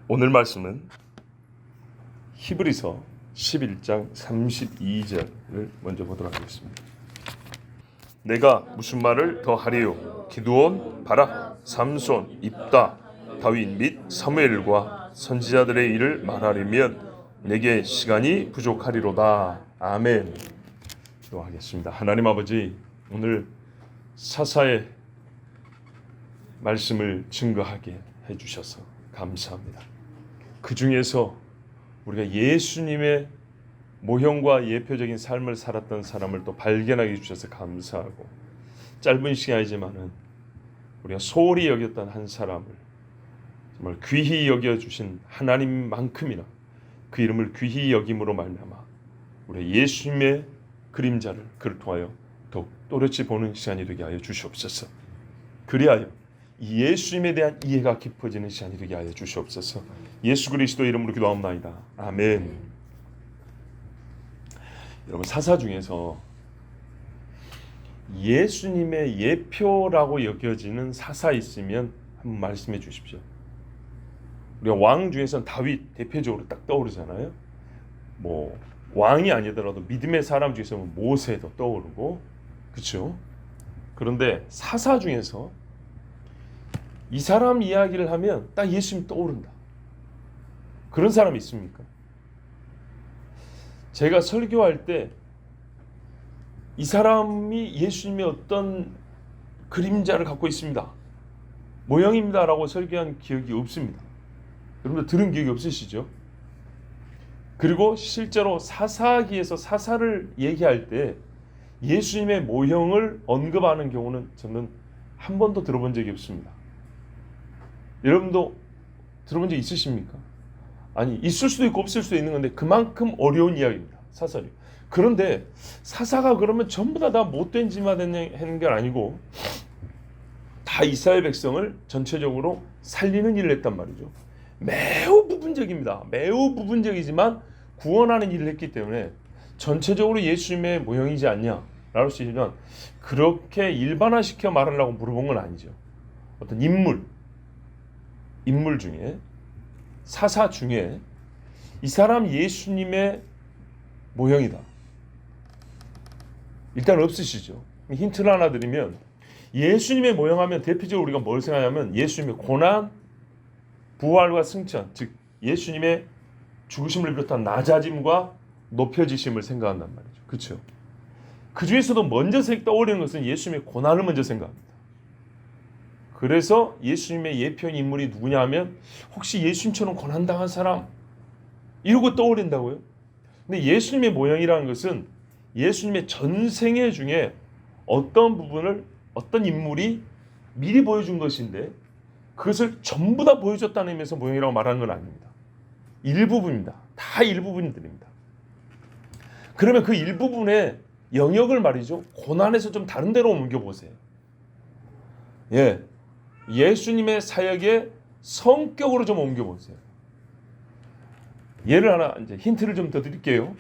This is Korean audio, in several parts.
오늘 말씀은 히브리서 11장 32절을 먼저 보도록 하겠습니다. 내가 무슨 말을 더 하리요? 기드온, 바락, 삼손, 입다, 다윗 및 사무엘과 선지자들의 일을 말하려면 내게 시간이 부족하리로다. 아멘. 기도하겠습니다. 하나님 아버지, 오늘 사사의 말씀을 증거하게 해주셔서 감사합니다. 그 중에서 우리가 예수님의 모형과 예표적인 삶을 살았던 사람을 또 발견하게 해주셔서 감사하고, 짧은 시간이지만은 우리가 소홀히 여겼던 한 사람을 정말 귀히 여겨주신 하나님만큼이나 그 이름을 귀히 여김으로 말미암아 우리 예수님의 그림자를 그를 통하여 더욱 또렷이 보는 시간이 되게 하여 주시옵소서. 그리하여 예수님에 대한 이해가 깊어지는 시간이 되게 하여 주시옵소서. 예수 그리스도의 이름으로 기도합니다. 아멘. 여러분, 사사 중에서 예수님의 예표라고 여겨지는 사사 있으면 한번 말씀해 주십시오. 우리가 왕 중에서는 다윗 대표적으로 딱 떠오르잖아요. 뭐 왕이 아니더라도 믿음의 사람 중에서는 모세도 떠오르고, 그렇죠? 그런데 사사 중에서 이 사람 이야기를 하면 딱 예수님 떠오른다. 그런 사람이 있습니까? 제가 설교할 때 이 사람이 예수님의 어떤 그림자를 갖고 있습니다, 모형입니다 라고 설교한 기억이 없습니다. 여러분들 들은 기억이 없으시죠? 그리고 실제로 사사기에서 사사를 얘기할 때 예수님의 모형을 언급하는 경우는 저는 한 번도 들어본 적이 없습니다. 여러분도 들어본 적 있으십니까? 아니, 있을 수도 있고 없을 수도 있는 건데 그만큼 어려운 이야기입니다, 사사리. 그런데 사사가 그러면 전부 다 못된 짓만 하는 게 아니고 다 이스라엘 백성을 전체적으로 살리는 일을 했단 말이죠. 매우 부분적입니다. 매우 부분적이지만 구원하는 일을 했기 때문에 전체적으로 예수님의 모형이지 않냐 라고 할 수 있지만, 그렇게 일반화시켜 말하려고 물어본 건 아니죠. 어떤 인물 중에, 사사 중에 이 사람 예수님의 모형이다, 일단 없으시죠. 힌트를 하나 드리면, 예수님의 모형하면 대표적으로 우리가 뭘 생각하냐면 예수님의 고난, 부활과 승천, 즉 예수님의 죽으심을 비롯한 낮아짐과 높여지심을 생각한단 말이죠. 그렇죠? 그 중에서도 먼저 떠오르는 것은 예수님의 고난을 먼저 생각합니다. 그래서 예수님의 예표인 인물이 누구냐 하면 혹시 예수님처럼 고난당한 사람 이러고 떠오른다고요? 근데 예수님의 모형이라는 것은 예수님의 전생애 중에 어떤 부분을 어떤 인물이 미리 보여준 것인데 그것을 전부 다 보여줬다는 의미에서 모형이라고 말하는 건 아닙니다. 일부분입니다. 다 일부분들입니다. 그러면 그 일부분의 영역을 말이죠, 고난에서 좀 다른 데로 옮겨보세요. 예수님의 사역의 성격으로 좀 옮겨보세요. 예를 하나, 이제 힌트를 좀 더 드릴게요.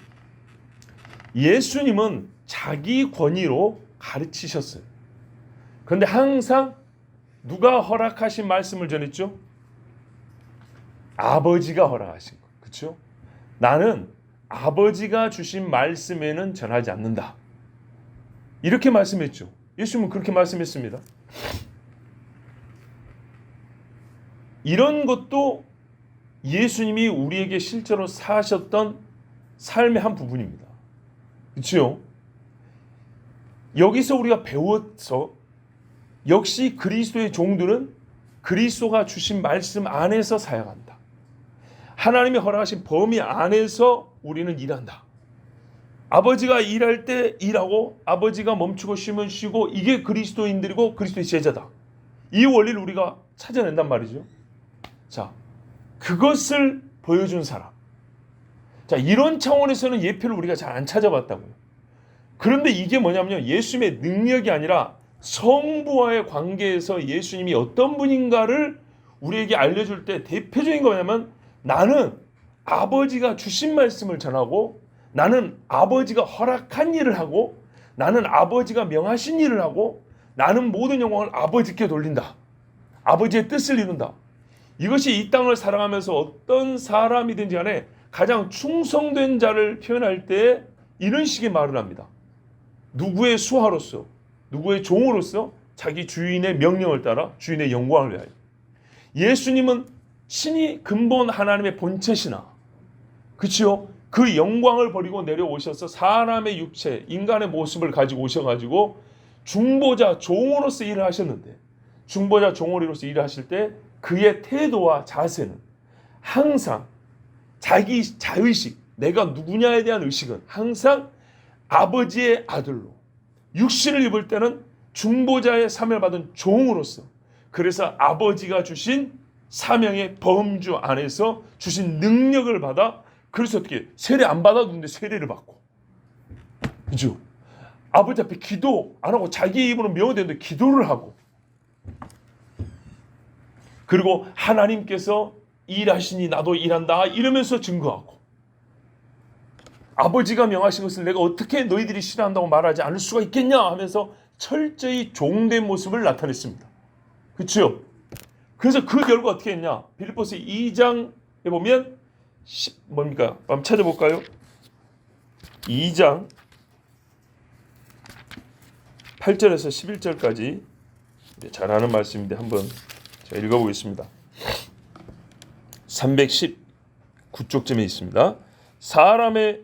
예수님은 자기 권위로 가르치셨어요. 그런데 항상 누가 허락하신 말씀을 전했죠? 아버지가 허락하신 것. 그렇죠? 나는 아버지가 주신 말씀에는 전하지 않는다, 이렇게 말씀했죠. 예수님은 그렇게 말씀했습니다. 이런 것도 예수님이 우리에게 실제로 사셨던 삶의 한 부분입니다. 그렇죠? 여기서 우리가 배워서 역시 그리스도의 종들은 그리스도가 주신 말씀 안에서 사역한다. 하나님이 허락하신 범위 안에서 우리는 일한다. 아버지가 일할 때 일하고 아버지가 멈추고 쉬면 쉬고, 이게 그리스도인들이고 그리스도의 제자다. 이 원리를 우리가 찾아낸단 말이죠. 자, 그것을 보여준 사람. 자, 이런 차원에서는 예표를 우리가 잘 안 찾아봤다고요. 그런데 이게 뭐냐면요, 예수님의 능력이 아니라 성부와의 관계에서 예수님이 어떤 분인가를 우리에게 알려줄 때 대표적인 거 뭐냐면, 나는 아버지가 주신 말씀을 전하고, 나는 아버지가 허락한 일을 하고, 나는 아버지가 명하신 일을 하고, 나는 모든 영광을 아버지께 돌린다, 아버지의 뜻을 이룬다. 이것이 이 땅을 살아가면서 어떤 사람이든지 간에 가장 충성된 자를 표현할 때 이런 식의 말을 합니다. 누구의 수하로서, 누구의 종으로서 자기 주인의 명령을 따라 주인의 영광을 위하여. 예수님은 신이 근본 하나님의 본체시나, 그치요? 그 영광을 버리고 내려오셔서 사람의 육체, 인간의 모습을 가지고 오셔가지고 중보자 종으로서 일을 하셨는데, 중보자 종으로서 일을 하실 때 그의 태도와 자세는 항상 자기 자의식, 내가 누구냐에 대한 의식은 항상 아버지의 아들로, 육신을 입을 때는 중보자의 사명을 받은 종으로서, 그래서 아버지가 주신 사명의 범주 안에서 주신 능력을 받아, 그래서 어떻게 세례 안 받아도는데 세례를 받고, 그죠? 아버지 앞에 기도 안 하고 자기 입으로 명령되는데 기도를 하고, 그리고 하나님께서 일하시니 나도 일한다 이러면서 증거하고, 아버지가 명하신 것을 내가 어떻게 너희들이 싫어한다고 말하지 않을 수가 있겠냐 하면서 철저히 종된 모습을 나타냈습니다. 그렇죠? 그래서 그 결과 어떻게 했냐? 빌립보서 2장에 보면 뭡니까? 한번 찾아볼까요? 2장 8절에서 11절까지 잘 아는 말씀인데 한번 제가 읽어보겠습니다. 319쪽쯤에 있습니다. 사람의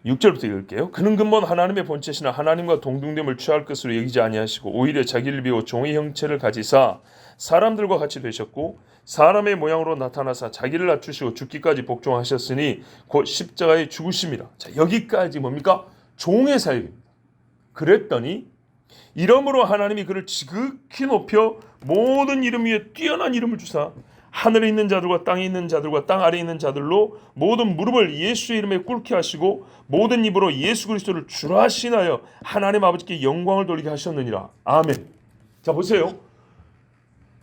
6절부터 읽을게요. 그는 근본 하나님의 본체시나 하나님과 동등됨을 취할 것으로 여기지 아니하시고 오히려 자기를 비워 종의 형체를 가지사 사람들과 같이 되셨고 사람의 모양으로 나타나사 자기를 낮추시고 죽기까지 복종하셨으니 곧 십자가에 죽으심이라. 자, 여기까지 뭡니까? 종의 사역입니다. 그랬더니 이러므로 하나님이 그를 지극히 높여 모든 이름 위에 뛰어난 이름을 주사 하늘에 있는 자들과 땅에 있는 자들과 땅 아래에 있는 자들로 모든 무릎을 예수의 이름에 꿇게 하시고 모든 입으로 예수 그리스도를 주라 하시나요 하나님 아버지께 영광을 돌리게 하셨느니라. 아멘. 자, 보세요.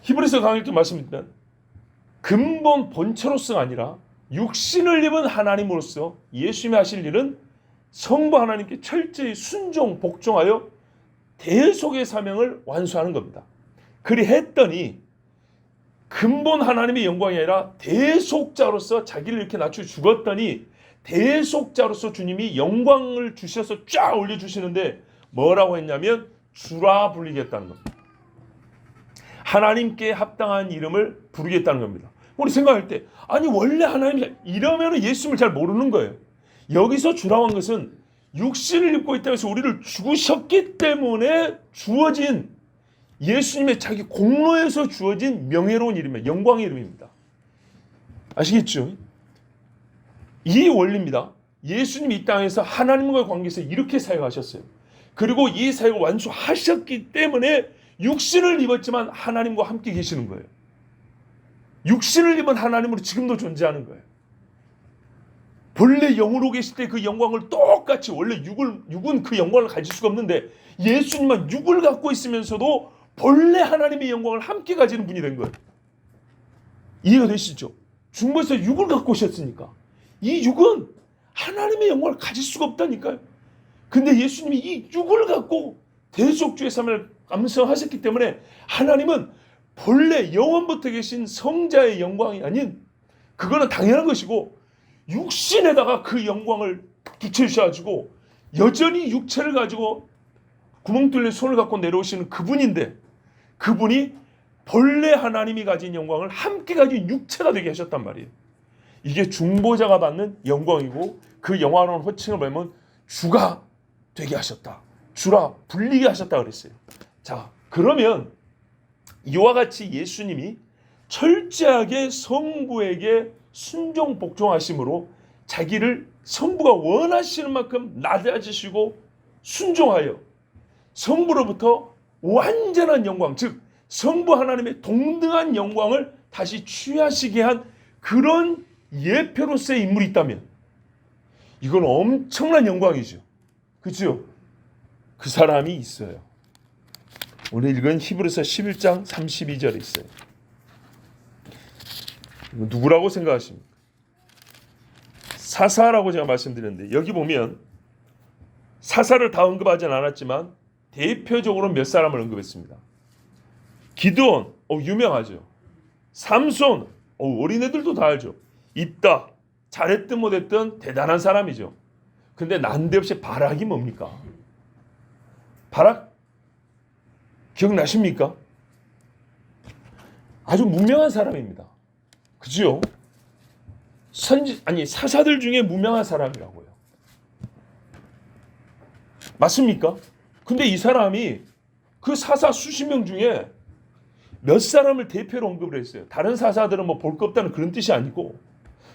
히브리서 강일께 말씀드리면 근본 본체로서가 아니라 육신을 입은 하나님으로서 예수님이 하실 일은 성부 하나님께 철저히 순종 복종하여 대속의 사명을 완수하는 겁니다. 그리 했더니 근본 하나님의 영광이 아니라 대속자로서 자기를 이렇게 낮춰 죽었더니 대속자로서 주님이 영광을 주셔서 쫙 올려주시는데 뭐라고 했냐면 주라 부르겠다는 겁니다. 하나님께 합당한 이름을 부르겠다는 겁니다. 우리 생각할 때 아니 원래 하나님 이러면 예수님을 잘 모르는 거예요. 여기서 주라고 한 것은 육신을 입고 있다고 해서 우리를 죽으셨기 때문에 주어진 예수님의 자기 공로에서 주어진 명예로운 이름이에요. 영광의 이름입니다. 아시겠죠? 이 원리입니다. 예수님이 이 땅에서 하나님과의 관계에서 이렇게 사역하셨어요. 그리고 이 사역을 완수하셨기 때문에 육신을 입었지만 하나님과 함께 계시는 거예요. 육신을 입은 하나님으로 지금도 존재하는 거예요. 본래 영으로 계실 때 그 영광을 똑같이, 원래 육은 그 영광을 가질 수가 없는데 예수님만 육을 갖고 있으면서도 본래 하나님의 영광을 함께 가지는 분이 된 거예요. 이해가 되시죠? 중보에서 육을 갖고 오셨으니까 이 육은 하나님의 영광을 가질 수가 없다니까요. 근데 예수님이 이 육을 갖고 대속주의 삶을 감수하셨기 때문에 하나님은 본래 영원부터 계신 성자의 영광이 아닌, 그거는 당연한 것이고, 육신에다가 그 영광을 붙여주셔가지고 여전히 육체를 가지고 구멍 뚫린 손을 갖고 내려오시는 그분인데, 그분이 본래 하나님이 가진 영광을 함께 가진 육체가 되게 하셨단 말이에요. 이게 중보자가 받는 영광이고, 그 영화로운 호칭을 보면 주가 되게 하셨다, 주라 불리게 하셨다 그랬어요. 자, 그러면 이와 같이 예수님이 철저하게 성부에게 순종 복종하심으로 자기를 성부가 원하시는 만큼 낮아지시고 순종하여 성부로부터 완전한 영광, 즉 성부 하나님의 동등한 영광을 다시 취하시게 한 그런 예표로서의 인물이 있다면 이건 엄청난 영광이죠. 그렇죠? 그 사람이 있어요. 오늘 읽은 히브리서 11장 32절에 있어요. 누구라고 생각하십니까? 사사라고 제가 말씀드렸는데 여기 보면 사사를 다 언급하지는 않았지만 대표적으로 몇 사람을 언급했습니다. 기드온, 유명하죠. 삼손, 어린애들도 다 알죠. 있다. 잘했든 못했든 대단한 사람이죠. 근데 난데없이 바락이 뭡니까? 바락 기억나십니까? 아주 무명한 사람입니다. 그죠? 사사들 중에 무명한 사람이라고요. 맞습니까? 근데 이 사람이 그 사사 수십 명 중에 몇 사람을 대표로 언급을 했어요. 다른 사사들은 뭐 볼 거 없다는 그런 뜻이 아니고,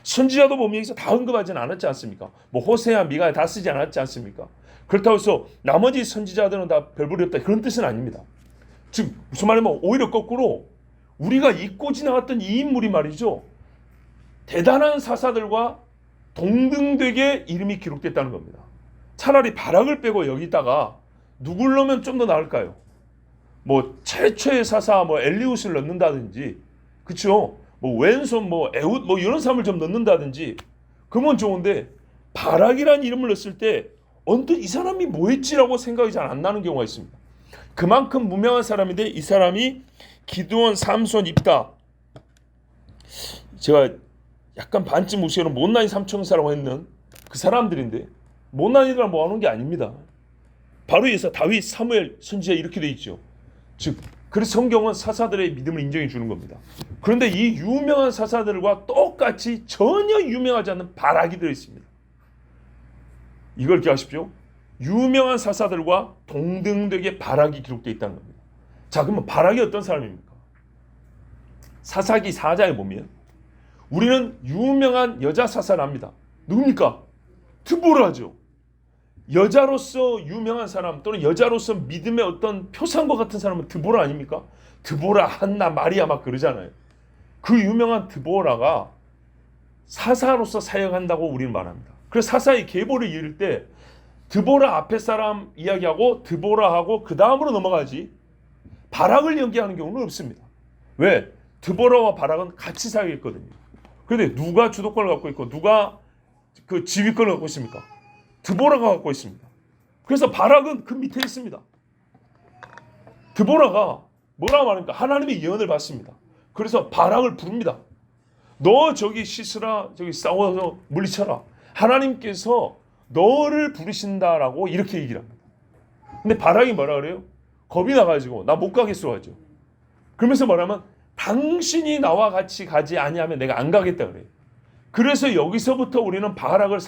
선지자도 보면 여기서 다 언급하지는 않았지 않습니까? 뭐 호세아, 미가야 다 쓰지 않았지 않습니까? 그렇다고 해서 나머지 선지자들은 다 별 볼이 없다 그런 뜻은 아닙니다. 즉 무슨 말이냐면 오히려 거꾸로 우리가 잊고 지나갔던 이 인물이 말이죠, 대단한 사사들과 동등되게 이름이 기록됐다는 겁니다. 차라리 바락을 빼고 여기다가 누굴 넣으면 좀 더 나을까요? 뭐 최초의 사사 뭐 엘리웃을 넣는다든지, 그렇죠? 뭐 왼손 뭐 에훗 뭐 이런 사람을 좀 넣는다든지 그러면 좋은데, 바락이라는 이름을 넣었을 때 언뜻 이 사람이 뭐했지라고 생각이 잘 안 나는 경우가 있습니다. 그만큼 무명한 사람인데 이 사람이 기드온, 삼손, 입다, 제가 약간 반쯤 무시로 못난이 삼총사라고 했는 그 사람들인데, 못난이들은 모아놓은 게 아닙니다. 바로 이어서 다윗, 사무엘, 선지자 이렇게 돼 있죠. 즉 그래서 성경은 사사들의 믿음을 인정해 주는 겁니다. 그런데 이 유명한 사사들과 똑같이 전혀 유명하지 않는 바락이 들어있습니다. 이걸 기억하십시오. 유명한 사사들과 동등되게 바락이 기록되어 있다는 겁니다. 자, 그러면 바락이 어떤 사람입니까? 사사기 4장에 보면 우리는 유명한 여자 사사를 압니다. 누굽니까? 드보라죠. 여자로서 유명한 사람 또는 여자로서 믿음의 어떤 표상과 같은 사람은 드보라 아닙니까? 드보라, 한나, 마리아 막 그러잖아요. 그 유명한 드보라가 사사로서 사역한다고 우리는 말합니다. 그래서 사사의 계보를 이을 때 드보라 앞에 사람 이야기하고 드보라하고 그 다음으로 넘어가지 바락을 연기하는 경우는 없습니다. 왜? 드보라와 바락은 같이 사역했거든요. 그런데 누가 주도권을 갖고 있고 누가 그 지휘권을 갖고 있습니까? 드보라가 갖고 있습니다. 그래서 바락은 그 밑에 있습니다. 드보라가 뭐라고 말합니까? 하나님의 예언을 받습니다. 그래서 바락을 부릅니다. 너 저기 씻으라, 저기 싸워서 물리쳐라. 하나님께서 너를 부르신다라고 이렇게 얘기를 합니다. 근데 바락이 뭐라 그래요? 겁이 나가지고 나 못 가겠어 하죠. 그러면서 말하면 당신이 나와 같이 가지 아니하면 내가 안 가겠다 그래요. 그래서 여기서부터 우리는 바락을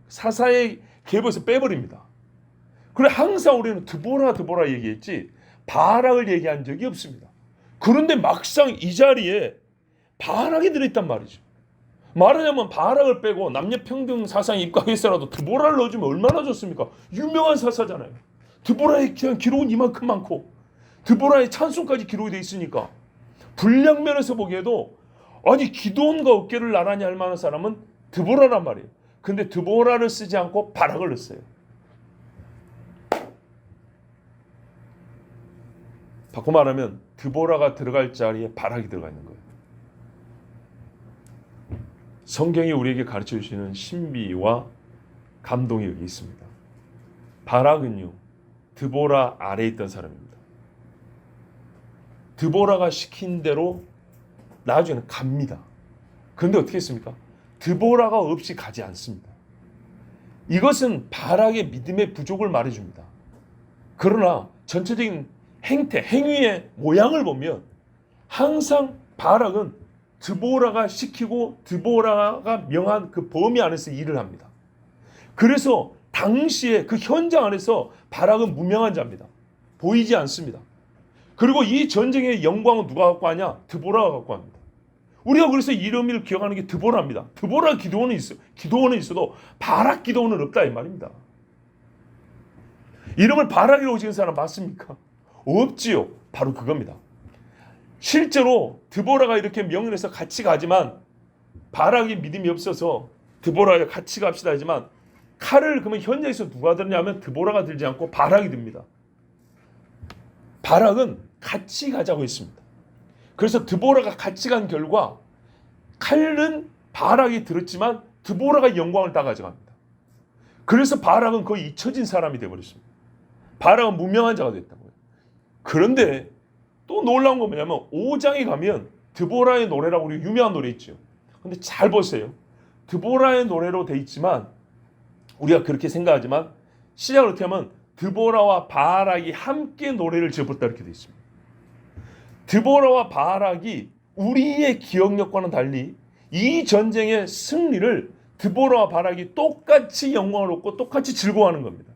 사사의 계보에서 빼버립니다. 그래 항상 우리는 드보라 얘기했지 바락을 얘기한 적이 없습니다. 그런데 막상 이 자리에 바락이 들어있단 말이죠. 말하자면 바락을 빼고 남녀평등 사상에 입각했어라도 드보라를 넣어주면 얼마나 좋습니까? 유명한 사사잖아요. 드보라의 기록은 이만큼 많고 드보라의 찬송까지 기록이 돼 있으니까 분량 면에서 보기에도 아니 기드온과 어깨를 나란히 할 만한 사람은 드보라란 말이에요. 근데 드보라를 쓰지 않고 바락을 넣었어요. 바꿔 말하면 드보라가 들어갈 자리에 바락이 들어가 있는 거예요. 성경이 우리에게 가르쳐 주시는 신비와 감동이 여기 있습니다. 바락은요, 드보라 아래에 있던 사람입니다. 드보라가 시킨 대로 나중에는 갑니다. 그런데 어떻게 했습니까? 드보라가 없이 가지 않습니다. 이것은 바락의 믿음의 부족을 말해줍니다. 그러나 전체적인 행위의 모양을 보면 항상 바락은 드보라가 시키고 드보라가 명한 그 범위 안에서 일을 합니다. 그래서 당시에 그 현장 안에서 바락은 무명한 자입니다. 보이지 않습니다. 그리고 이 전쟁의 영광은 누가 갖고 하냐? 드보라가 갖고 합니다. 우리가 그래서 이름을 기억하는 게 드보라입니다. 드보라 기드온은 있어도 바락 기드온은 없다 이 말입니다. 이름을 바락이라고 지은 사람 맞습니까? 없지요. 바로 그겁니다. 실제로 드보라가 이렇게 명령해서 같이 가지만 바락이 믿음이 없어서 드보라가 같이 갑시다 하지만 칼을 그러면 현장에서 누가 들냐면 드보라가 들지 않고 바락이 듭니다. 바락은 같이 가자고 했습니다. 그래서 드보라가 같이 간 결과 칼은 바락이 들었지만 드보라가 영광을 다 가져갑니다. 그래서 바락은 거의 잊혀진 사람이 되어버렸습니다. 바락은 무명한 자가 됐다고요. 그런데 또 놀라운 건 뭐냐면 5장에 가면 드보라의 노래라고 우리 유명한 노래 있죠. 근데 잘 보세요. 드보라의 노래로 돼 있지만 우리가 그렇게 생각하지만 시작을 어떻게 하면 드보라와 바락이 함께 노래를 지어봤다 이렇게 돼 있습니다. 드보라와 바락이 우리의 기억력과는 달리 이 전쟁의 승리를 드보라와 바락이 똑같이 영광을 얻고 똑같이 즐거워하는 겁니다.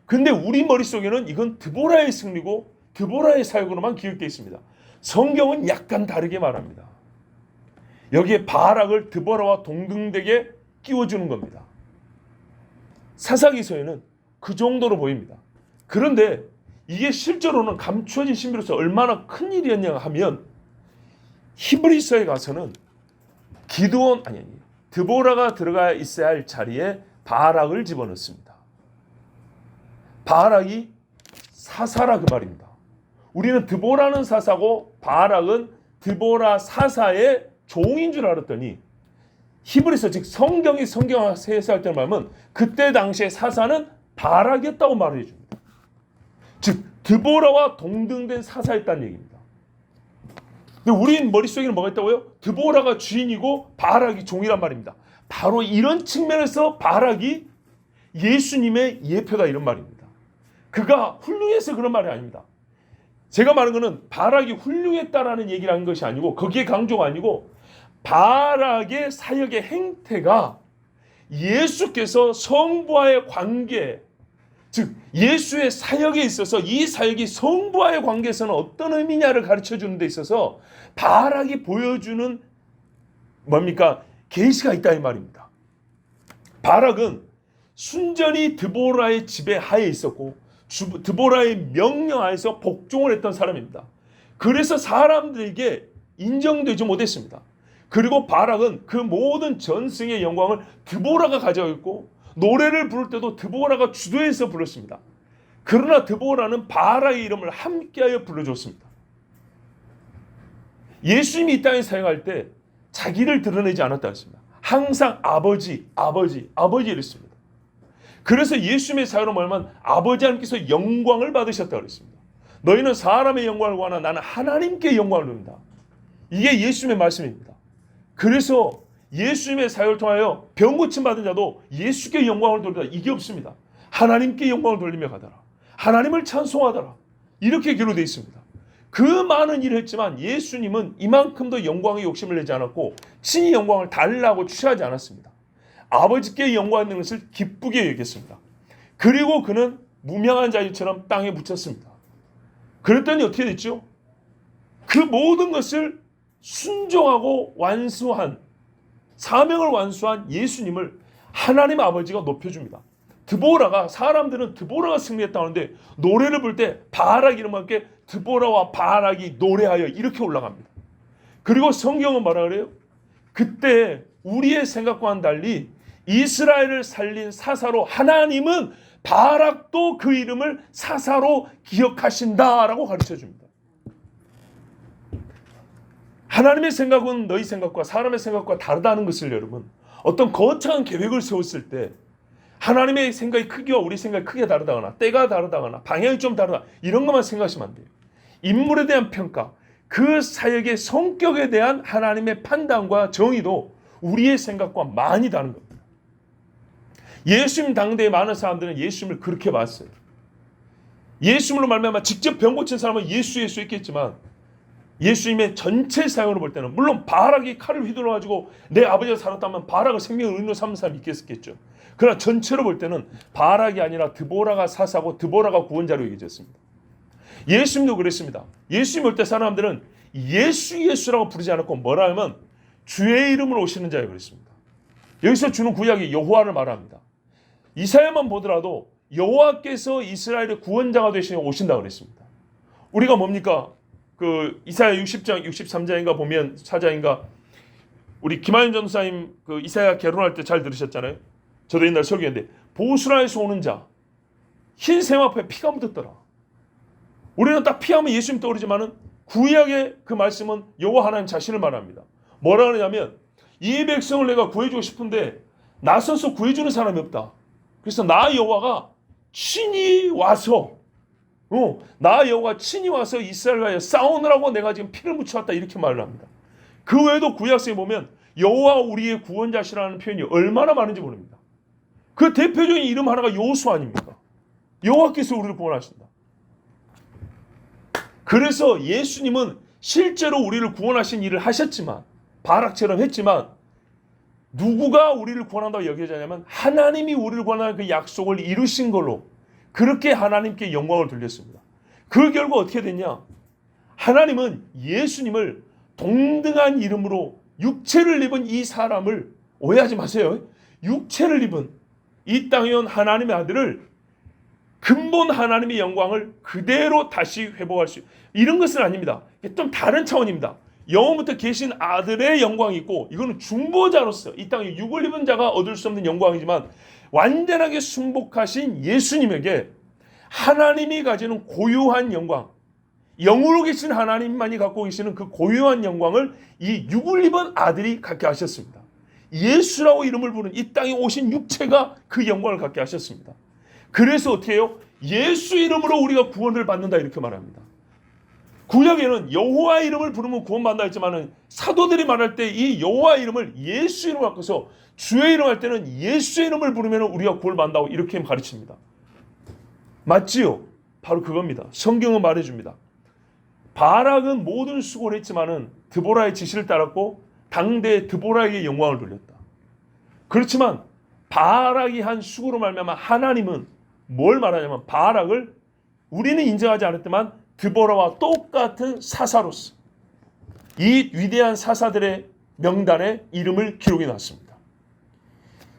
근데 우리 머릿속에는 이건 드보라의 승리고 드보라의 사역으로만 기억되어 있습니다. 성경은 약간 다르게 말합니다. 여기에 바락을 드보라와 동등되게 끼워주는 겁니다. 사사기서에는 그 정도로 보입니다. 그런데 이게 실제로는 감추어진 신비로서 얼마나 큰 일이었냐 하면 히브리서에 가서는 드보라가 들어가 있어야 할 자리에 바락을 집어넣습니다. 바락이 사사라 그 말입니다. 우리는 드보라는 사사고 바락은 드보라 사사의 종인 줄 알았더니 히브리서 즉 성경이 성경을 해석할 때 말하면 그때 당시에 사사는 바락이었다고 말해 줍니다. 즉 드보라와 동등된 사사였다는 얘기입니다. 근데 우리 머릿속에는 뭐가 있다고요? 드보라가 주인이고 바락이 종이란 말입니다. 바로 이런 측면에서 바락이 예수님의 예표다 이런 말입니다. 그가 훌륭해서 그런 말이 아닙니다. 제가 말하는 것은 바락이 훌륭했다라는 얘기를 한 것이 아니고 거기에 강조가 아니고 바락의 사역의 행태가 예수께서 성부와의 관계 즉 예수의 사역에 있어서 이 사역이 성부와의 관계에서는 어떤 의미냐를 가르쳐 주는 데 있어서 바락이 보여주는 뭡니까? 계시가 있다 이 말입니다. 바락은 순전히 드보라의 지배하에 있었고 드보라의 명령 하에서 복종을 했던 사람입니다. 그래서 사람들에게 인정되지 못했습니다. 그리고 바락은 그 모든 전승의 영광을 드보라가 가져고 있고 노래를 부를 때도 드보라가 주도해서 불렀습니다. 그러나 드보라는 바락의 이름을 함께하여 불러줬습니다. 예수님이 이 땅에 사역할 때 자기를 드러내지 않았다 했습니다. 항상 아버지 이랬습니다. 그래서 예수님의 사역으로 말하면 아버지 하나님께서 영광을 받으셨다고 그랬습니다. 너희는 사람의 영광을 구하나 나는 하나님께 영광을 누린다. 이게 예수님의 말씀입니다. 그래서 예수님의 사역을 통하여 병 고침 받은 자도 예수께 영광을 돌리다 이게 없습니다. 하나님께 영광을 돌리며 가더라. 하나님을 찬송하더라. 이렇게 기록되어 있습니다. 그 많은 일을 했지만 예수님은 이만큼도 영광의 욕심을 내지 않았고 친히 영광을 달라고 취하지 않았습니다. 아버지께 영광 있는 것을 기쁘게 여겼습니다. 그리고 그는 무명한 자유처럼 땅에 묻혔습니다. 그랬더니 어떻게 됐죠? 그 모든 것을 순종하고 완수한 사명을 완수한 예수님을 하나님 아버지가 높여줍니다. 드보라가 사람들은 드보라가 승리했다고 하는데 노래를 부를 때 바락 이름과 함께 드보라와 바락이 노래하여 이렇게 올라갑니다. 그리고 성경은 뭐라 그래요? 그때 우리의 생각과는 달리 이스라엘을 살린 사사로 하나님은 바락도 그 이름을 사사로 기억하신다라고 가르쳐줍니다. 하나님의 생각은 너희 생각과 사람의 생각과 다르다는 것을 여러분 어떤 거창한 계획을 세웠을 때 하나님의 생각이 크기와 우리 생각이 크게 다르다거나 때가 다르다거나 방향이 좀 다르다 이런 것만 생각하시면 안 돼요. 인물에 대한 평가 그 사역의 성격에 대한 하나님의 판단과 정의도 우리의 생각과 많이 다른 겁니다. 예수님 당대에 많은 사람들은 예수님을 그렇게 봤어요. 예수님으로 말미암아 직접 병 고친 사람은 예수 있겠지만 예수님의 전체 사역으로 볼 때는 물론 바락이 칼을 휘둘러 가지고 내 아버지가 살았다면 바락을 생명의 의인으로 삼는 사람이 있겠겠죠. 그러나 전체로 볼 때는 바락이 아니라 드보라가 사사고 드보라가 구원자로 여겨졌습니다. 예수님도 그랬습니다. 예수님 올 때 사람들은 예수라고 부르지 않았고 뭐라 하면 주의 이름으로 오시는 자라고 그랬습니다. 여기서 주는 구약이 여호와를 말합니다. 이사야만 보더라도 여호와께서 이스라엘의 구원자가 되시며 오신다고 그랬습니다. 우리가 뭡니까? 그 이사야 60장 63장인가 보면 4장인가 우리 김하연 전도사님 그 이사야 결혼할 때 잘 들으셨잖아요. 저도 옛날 설교했는데 보수라에서 오는 자 흰 세마포에 피가 묻었더라. 우리는 딱 피하면 예수님 떠오르지만은 구약의 그 말씀은 여호와 하나님 자신을 말합니다. 뭐라 그러냐면 이 백성을 내가 구해주고 싶은데 나서서 구해주는 사람이 없다. 그래서 나 여호와가 친히 와서 나 여호와가 친히 와서 이스라엘과 싸우느라고 내가 지금 피를 묻혀왔다 이렇게 말을 합니다. 그 외에도 구약성에 보면 여호와 우리의 구원자시라는 표현이 얼마나 많은지 모릅니다. 그 대표적인 이름 하나가 여호수아 아닙니까? 여호와께서 우리를 구원하신다. 그래서 예수님은 실제로 우리를 구원하신 일을 하셨지만, 바락처럼 했지만, 누구가 우리를 구원한다고 여겨지냐면 하나님이 우리를 구원하는 그 약속을 이루신 걸로 그렇게 하나님께 영광을 돌렸습니다. 그 결과 어떻게 됐냐? 하나님은 예수님을 동등한 이름으로 육체를 입은 이 사람을, 오해하지 마세요, 육체를 입은 이 땅에 온 하나님의 아들을, 근본 하나님의 영광을 그대로 다시 회복할 수, 이런 것은 아닙니다. 좀 다른 차원입니다. 영원부터 계신 아들의 영광이 있고, 이거는 중보자로서 이 땅에 육을 입은 자가 얻을 수 없는 영광이지만, 완전하게 순복하신 예수님에게 하나님이 가지는 고유한 영광, 영으로 계신 하나님만이 갖고 계시는 그 고유한 영광을 이 육을 입은 아들이 갖게 하셨습니다. 예수라고 이름을 부른 이 땅에 오신 육체가 그 영광을 갖게 하셨습니다. 그래서 어떻게 해요? 예수 이름으로 우리가 구원을 받는다, 이렇게 말합니다. 구약에는 여호와 이름을 부르면 구원받는다 했지만, 사도들이 말할 때 이 여호와 이름을 예수 이름으로 바꿔서 주의 이름 할 때는 예수 이름을 부르면 우리가 구원을 받는다고 이렇게 가르칩니다. 맞지요? 바로 그겁니다. 성경은 말해줍니다. 바락은 모든 수고를 했지만은 드보라의 지시를 따랐고 당대 드보라에게 영광을 돌렸다. 그렇지만 바락이 한 수고로 말미암아 하나님은 뭘 말하냐면, 바락을 우리는 인정하지 않았지만 드보라와 똑같은 사사로서 이 위대한 사사들의 명단에 이름을 기록해 놨습니다.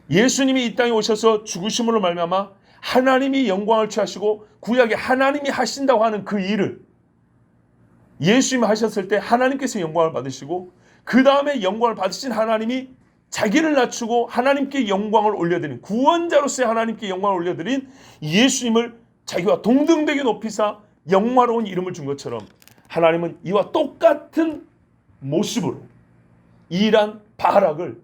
예수님이 이 땅에 오셔서 죽으심으로 말미암아 하나님이 영광을 취하시고 구약에 하나님이 하신다고 하는 그 일을 예수님이 하셨을 때 하나님께서 영광을 받으시고, 그 다음에 영광을 받으신 하나님이 자기를 낮추고 하나님께 영광을 올려드린, 구원자로서의 하나님께 영광을 올려드린 예수님을 자기와 동등되게 높이사 영화로운 이름을 준 것처럼, 하나님은 이와 똑같은 모습으로 일한 바락을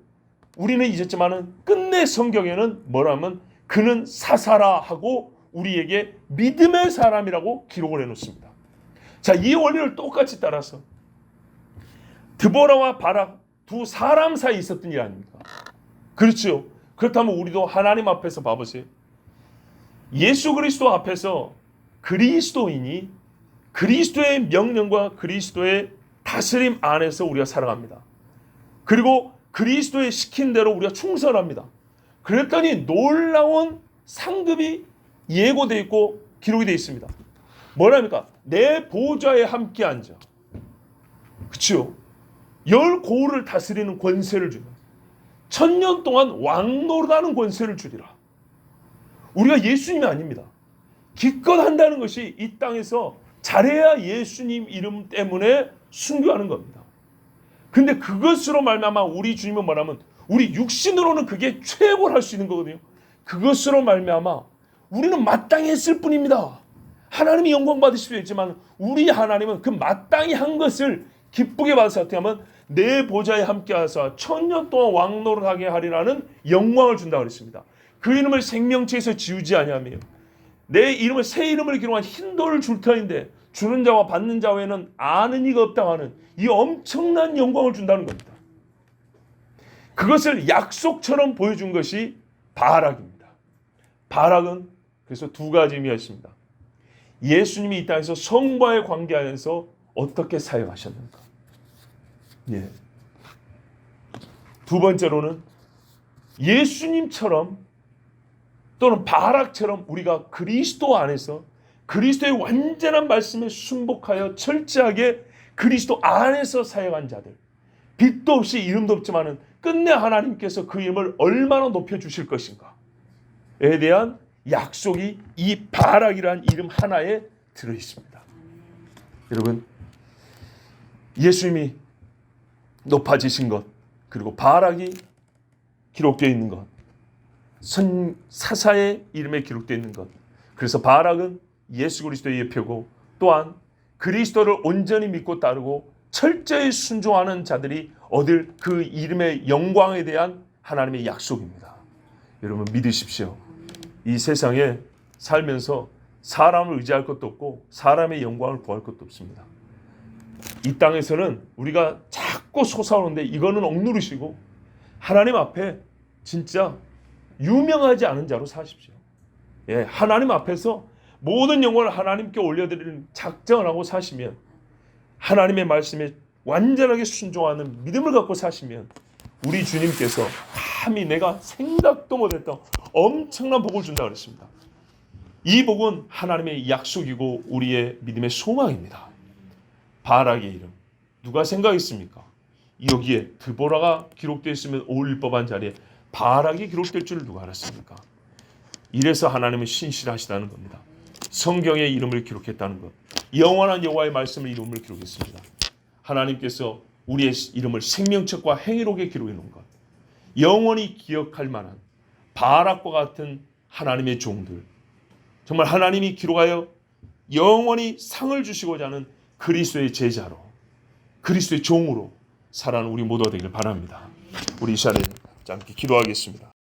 우리는 잊었지만은 끝내 성경에는 뭐라면 그는 사사라 하고 우리에게 믿음의 사람이라고 기록을 해놓습니다. 자, 이 원리를 똑같이 따라서 드보라와 바락 두 사람 사이에 있었던 일 아닙니까? 그렇죠. 그렇다면 우리도 하나님 앞에서 봐보세요. 예수 그리스도 앞에서 그리스도인이 그리스도의 명령과 그리스도의 다스림 안에서 우리가 살아갑니다. 그리고 그리스도의 시킨 대로 우리가 충성합니다. 그랬더니 놀라운 상급이 예고되어 있고 기록이 되어 있습니다. 뭐랍니까? 내 보좌에 함께 앉아. 그렇죠? 열 고을을 다스리는 권세를 주는, 1000년 동안 왕노릇하는 권세를 주리라. 우리가 예수님이 아닙니다. 기껏 한다는 것이 이 땅에서 잘해야 예수님 이름 때문에 순교하는 겁니다. 근데 그것으로 말미암아 우리 주님은 뭐냐면, 우리 육신으로는 그게 최고를 할 수 있는 거거든요. 그것으로 말미암아 우리는 마땅히 했을 뿐입니다. 하나님이 영광 받으실 수 있지만 우리 하나님은 그 마땅히 한 것을 기쁘게 받아서 어떻게 하면 내 보좌에 함께 하사 1000년 동안 왕노릇하게 하리라는 영광을 준다고 그랬습니다. 그 이름을 생명체에서 지우지 아니하며 내 이름을, 새 이름을 기록한 흰 돌을 줄 터인데 주는 자와 받는 자 외에는 아는 이가 없다고 하는 이 엄청난 영광을 준다는 겁니다. 그것을 약속처럼 보여준 것이 바락입니다. 바락은 그래서 두 가지 의미가 있습니다. 예수님이 이 땅에서 성과의 관계하에서 어떻게 사역하셨는가. 예. 두 번째로는 예수님처럼 또는 바락처럼 우리가 그리스도 안에서 그리스도의 완전한 말씀에 순복하여 철저하게 그리스도 안에서 사역한 자들, 빛도 없이 이름도 없지만은 끝내 하나님께서 그 이름을 얼마나 높여주실 것인가에 대한 약속이 이 바락이라는 이름 하나에 들어있습니다. 여러분, 예수님이 높아지신 것, 그리고 바락이 기록되어 있는 것, 사사의 이름에 기록되어 있는 것, 그래서 바락은 예수 그리스도의 예표고 또한 그리스도를 온전히 믿고 따르고 철저히 순종하는 자들이 얻을 그 이름의 영광에 대한 하나님의 약속입니다. 여러분 믿으십시오. 이 세상에 살면서 사람을 의지할 것도 없고 사람의 영광을 구할 것도 없습니다. 이 땅에서는 우리가 자꾸 솟아오는데 이거는 억누르시고 하나님 앞에 진짜 유명하지 않은 자로 사십시오. 예, 하나님 앞에서 모든 영광을 하나님께 올려드리는 작정을 하고 사시면, 하나님의 말씀에 완전하게 순종하는 믿음을 갖고 사시면 우리 주님께서 감히 내가 생각도 못했던 엄청난 복을 준다 그랬습니다. 이 복은 하나님의 약속이고 우리의 믿음의 소망입니다. 바락의 이름 누가 생각했습니까? 여기에 드보라가 기록되어 있으면 어울릴 법한 자리에 바락이 기록될 줄 누가 알았습니까? 이래서 하나님은 신실하시다는 겁니다. 성경에 이름을 기록했다는 것, 영원한 여호와의 말씀을 이름을 기록했습니다. 하나님께서 우리의 이름을 생명책과 행위록에 기록해 놓은 것, 영원히 기억할 만한 바락과 같은 하나님의 종들, 정말 하나님이 기록하여 영원히 상을 주시고자 하는 그리스도의 제자로, 그리스도의 종으로 살아가는 우리 모두가 되길 바랍니다. 우리 이 시간에 함께 기도하겠습니다.